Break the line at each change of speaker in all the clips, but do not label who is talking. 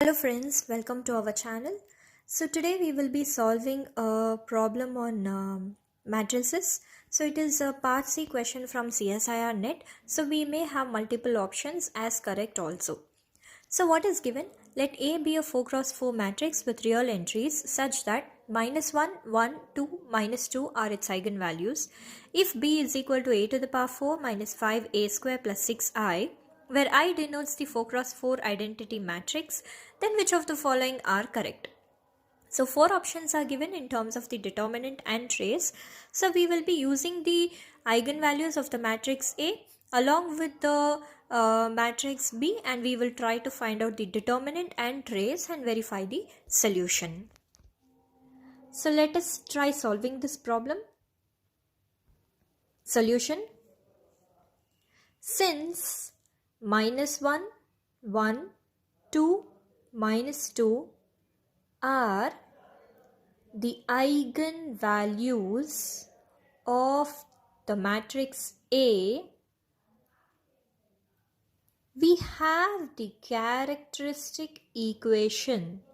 Hello friends, welcome to our channel. So today we will be solving a problem on matrices. So it is a part C question from csirnet. So we may have multiple options as correct also. So what is given? Let A be a 4 cross 4 matrix with real entries such that -1, 1, 2, -2 are its eigenvalues. If B is equal to A to the power 4 minus 5A square plus 6I, where I denotes the 4 cross 4 identity matrix, then which of the following are correct? So four options are given in terms of the determinant and trace. So we will be using the eigenvalues of the matrix A along with the matrix B, and we will try to find out the determinant and trace and verify the solution. So let us try solving this problem. Solution. Since -1, 1, 2, -2 are the eigenvalues of the matrix A, we have the characteristic equation.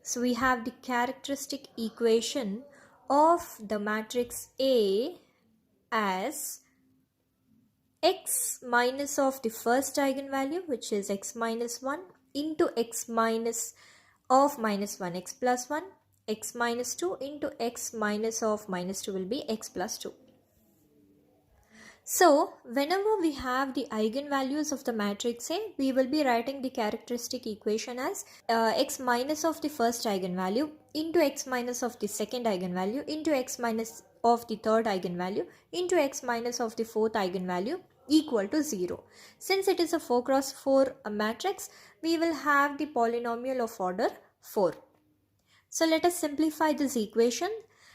So we have the characteristic equation of the matrix A as x minus of the first eigenvalue, which is x minus 1, into x minus of minus 1, x plus 1, x minus 2 into x minus of minus 2 will be x plus 2. So whenever we have the eigenvalues of the matrix A, we will be writing the characteristic equation as x minus of the first eigenvalue into x minus of the second eigenvalue into x minus of the third eigenvalue into x minus of the fourth eigenvalue equal to 0. Since it is a 4 cross 4 matrix, we will have the polynomial of order 4. So let us simplify this equation,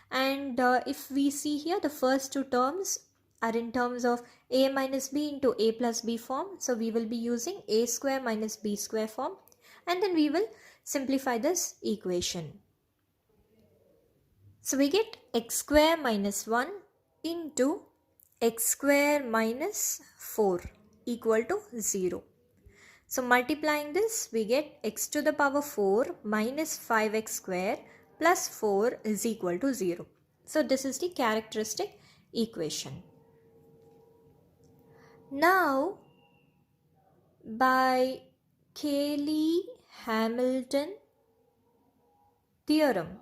and if we see here, the first two terms are in terms of a minus b into a plus b form. So we will be using a square minus b square form, and then we will simplify this equation. So we get x square minus 1 into x square minus 4 equal to 0. So multiplying this, we get x to the power 4 minus 5x square plus 4 is equal to 0. So this is the characteristic equation. Now, by Cayley-Hamilton theorem.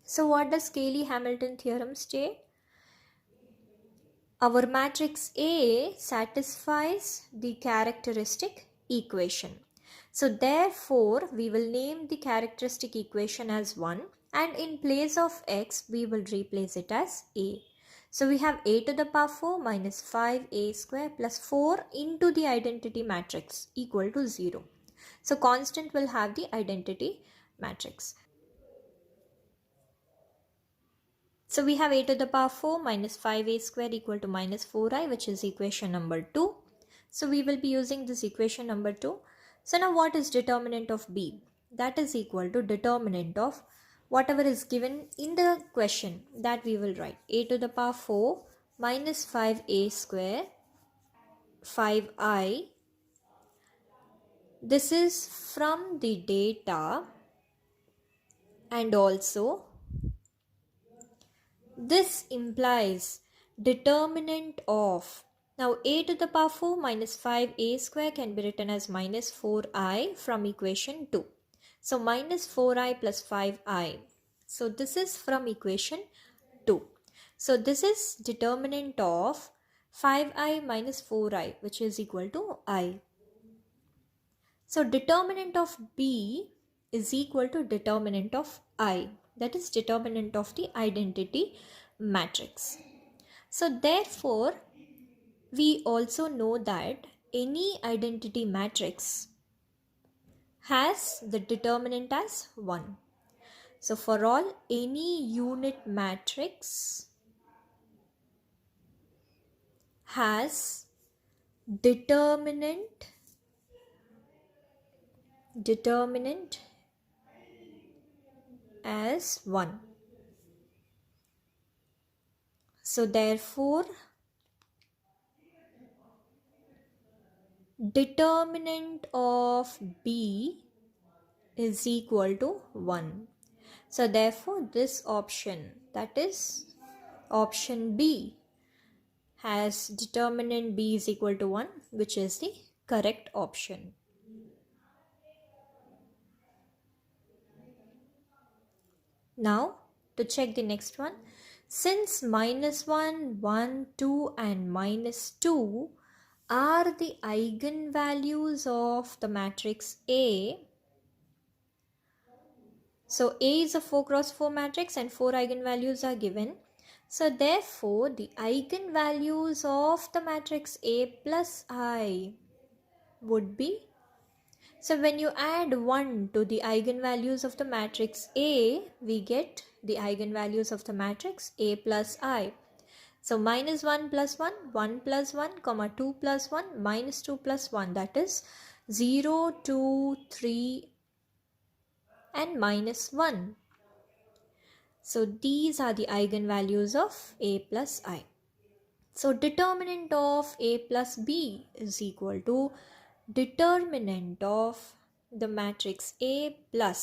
So what does Cayley-Hamilton theorem state? Our matrix A satisfies the characteristic equation. So therefore, we will name the characteristic equation as 1, and in place of x, we will replace it as A. So we have a to the power 4 minus 5a square plus 4 into the identity matrix equal to 0. So constant will have the identity matrix. So we have a to the power 4 minus 5a square equal to minus 4i, which is equation number 2. So we will be using this equation number 2. So now what is determinant of b? That is equal to determinant of whatever is given in the question, that we will write a to the power 4 minus 5a square 5i. This is from the data, and also this implies determinant of, now a to the power 4 minus 5a square can be written as minus 4i from equation 2. So minus 4i plus 5i. So this is from equation 2. So this is determinant of 5i minus 4i, which is equal to I. So determinant of B is equal to determinant of I. That is determinant of the identity matrix. So therefore, we also know that any identity matrix has the determinant as 1. So for all any unit matrix has determinant as 1. So therefore determinant of B is equal to 1. So therefore this option, that is option B, has determinant B is equal to 1, which is the correct option. Now to check the next one, since -1, 1, 2 and -2 are the eigenvalues of the matrix A. So A is a 4 cross 4 matrix and 4 eigenvalues are given. So therefore the eigenvalues of the matrix A plus I would be, so when you add 1 to the eigenvalues of the matrix A, we get the eigenvalues of the matrix A plus I. So -1 plus 1, 1 plus 1, comma 2 plus 1, -2 plus 1, that is 0, 2, 3 and -1. So these are the eigenvalues of A plus I. So determinant of A plus B is equal to determinant of the matrix A plus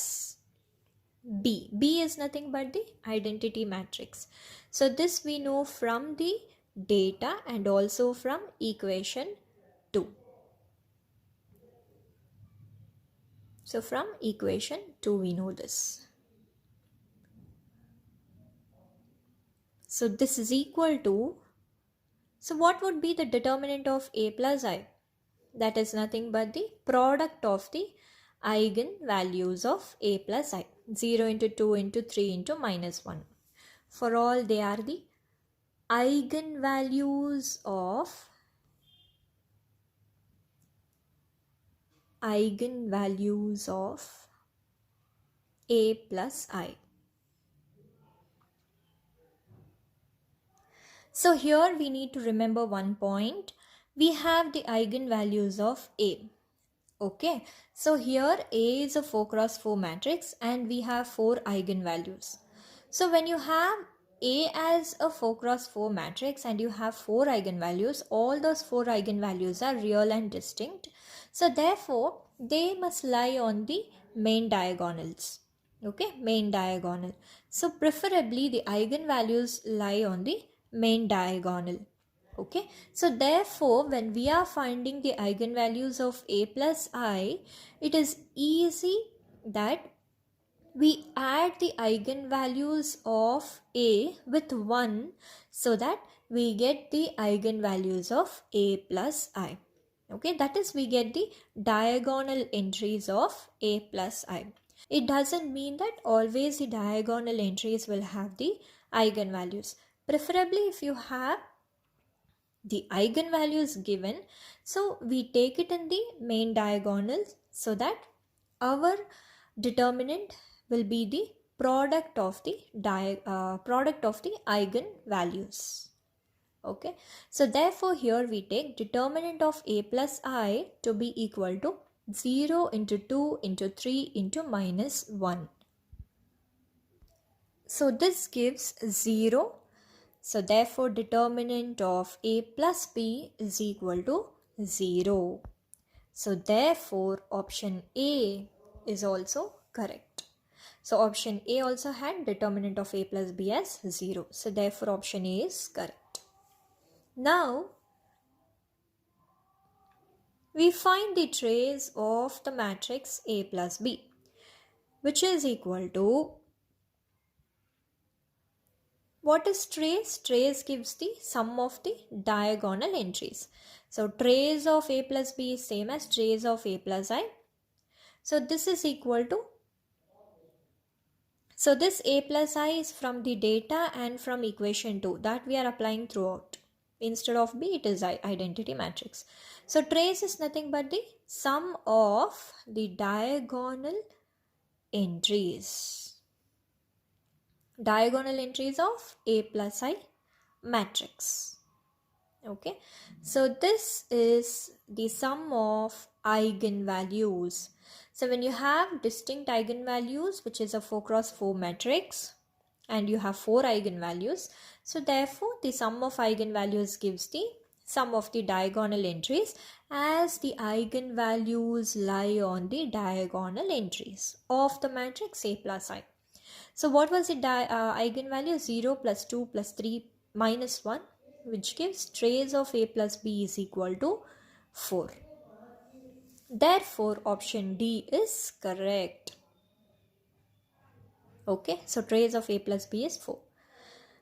B. B is nothing but the identity matrix. So this we know from the data and also from equation 2. So from equation 2 we know this. So this is equal to, so what would be the determinant of A plus I? That is nothing but the product of the eigenvalues of A plus I. 0 into 2 into 3 into -1. For all they are the eigenvalues of A plus I. So here we need to remember one point. We have the eigenvalues of A. Okay, so here A is a 4 cross 4 matrix and we have 4 eigenvalues. So when you have A as a 4 cross 4 matrix and you have 4 eigenvalues, all those 4 eigenvalues are real and distinct. So therefore they must lie on the main diagonals. Okay, main diagonal. So preferably the eigenvalues lie on the main diagonal. Okay, so therefore when we are finding the eigenvalues of A plus I, it is easy that we add the eigenvalues of A with 1 so that we get the eigenvalues of A plus I. Okay, that is we get the diagonal entries of A plus I. It doesn't mean that always the diagonal entries will have the eigenvalues. Preferably if you have the eigenvalues given, so we take it in the main diagonal so that our determinant will be the product of the eigenvalues. Okay, so therefore here we take determinant of A plus I to be equal to 0 into 2 into 3 into -1. So this gives 0. So therefore determinant of A plus B is equal to 0. So therefore option A is also correct. So option A also had determinant of A plus B as 0. So therefore option A is correct. Now we find the trace of the matrix A plus B, which is equal to, what is trace? Trace gives the sum of the diagonal entries. So trace of A plus B is same as trace of A plus I. So this is equal to, so this A plus I is from the data and from equation 2 that we are applying throughout. Instead of B, it is identity matrix. So trace is nothing but the sum of the diagonal entries. Diagonal entries of A plus I matrix. Okay, so this is the sum of eigenvalues. So when you have distinct eigenvalues, which is a 4 cross 4 matrix, and you have 4 eigenvalues. So therefore the sum of eigenvalues gives the sum of the diagonal entries, as the eigenvalues lie on the diagonal entries of the matrix A plus I. So what was the eigenvalue? 0 plus 2 plus 3 minus 1, which gives trace of A plus B is equal to 4. Therefore option D is correct. Okay, so trace of A plus B is 4.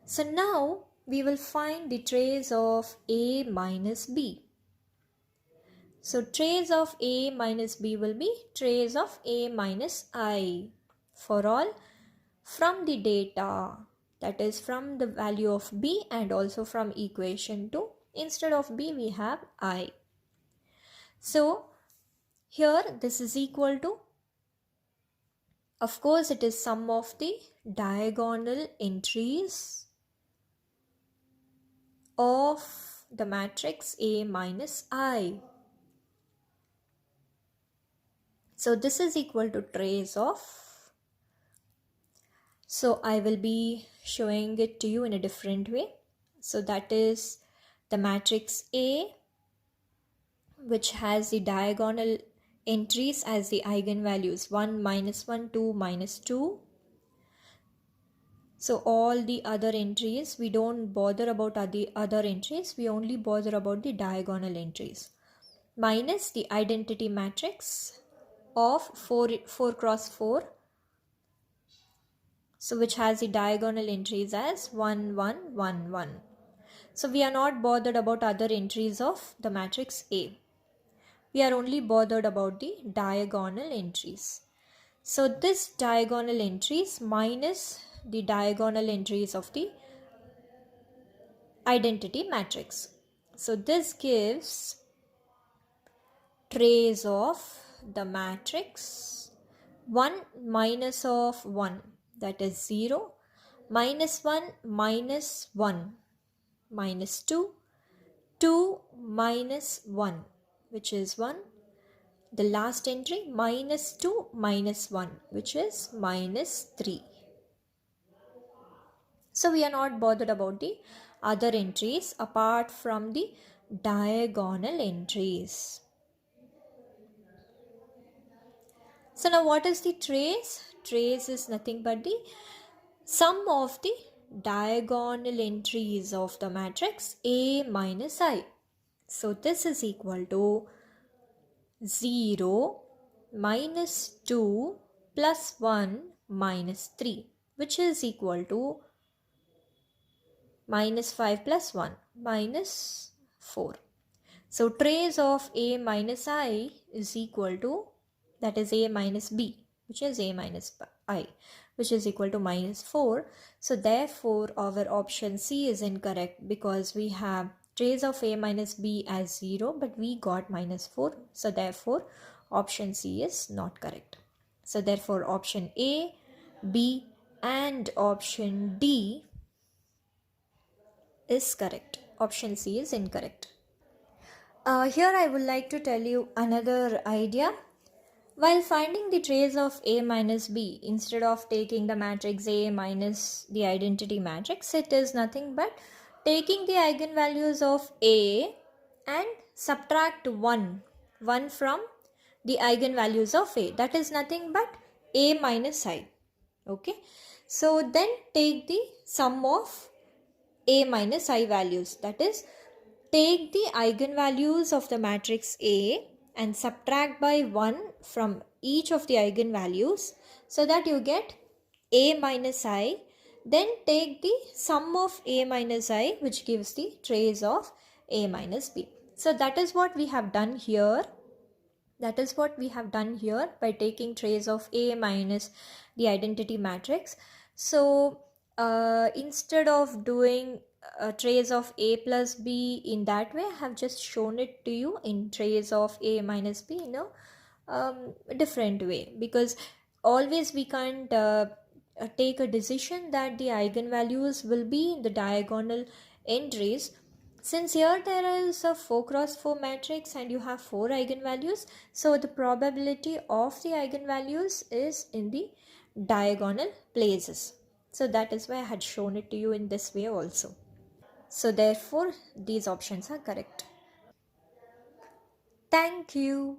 So now we will find the trace of A minus B. So trace of A minus B will be trace of A minus I for all from the data, that is from the value of B and also from equation 2. Instead of B we have I. So here this is equal to, of course it is sum of the diagonal entries of the matrix A minus I. So this is equal to trace of, so I will be showing it to you in a different way. So that is the matrix A, which has the diagonal entries as the eigenvalues 1, minus 1, 2, minus 2. So all the other entries, we don't bother about the other entries, we only bother about the diagonal entries. Minus the identity matrix of 4 cross 4, so which has the diagonal entries as 1, 1, 1, 1. So we are not bothered about other entries of the matrix A. We are only bothered about the diagonal entries. So this diagonal entries minus the diagonal entries of the identity matrix. So this gives trace of the matrix 1 minus of 1, that is 0, minus 1 minus 1, minus 2, 2 minus 1, which is 1. The last entry minus 2 minus 1, which is minus 3. So we are not bothered about the other entries apart from the diagonal entries. So now what is the trace? Trace is nothing but the sum of the diagonal entries of the matrix A minus I. So this is equal to 0 minus 2 plus 1 minus 3, which is equal to minus 5 plus 1 minus 4. So trace of A minus I is equal to, that is A minus B, which is A minus I, which is equal to minus 4. So therefore our option C is incorrect, because we have trace of A minus B as 0, but we got minus 4. So therefore option C is not correct. So therefore option A, B and option D is correct. Option C is incorrect. Here I would like to tell you another idea. While finding the trace of A minus B, instead of taking the matrix A minus the identity matrix, it is nothing but taking the eigenvalues of A and subtract 1 from the eigenvalues of A. That is nothing but A minus I. Okay. So then take the sum of A minus I values. That is, take the eigenvalues of the matrix A and subtract by 1 from each of the eigenvalues, so that you get A minus I. Then take the sum of A minus I, which gives the trace of A minus B. So that is what we have done here. That is what we have done here by taking trace of A minus the identity matrix. So instead of doing a trace of A plus B in that way, I have just shown it to you in trace of A minus B in a different way, because always we can't take a decision that the eigenvalues will be in the diagonal entries. Since here there is a 4 cross 4 matrix and you have 4 eigenvalues, so the probability of the eigenvalues is in the diagonal places. So that is why I had shown it to you in this way also. So therefore, these options are correct. Thank you.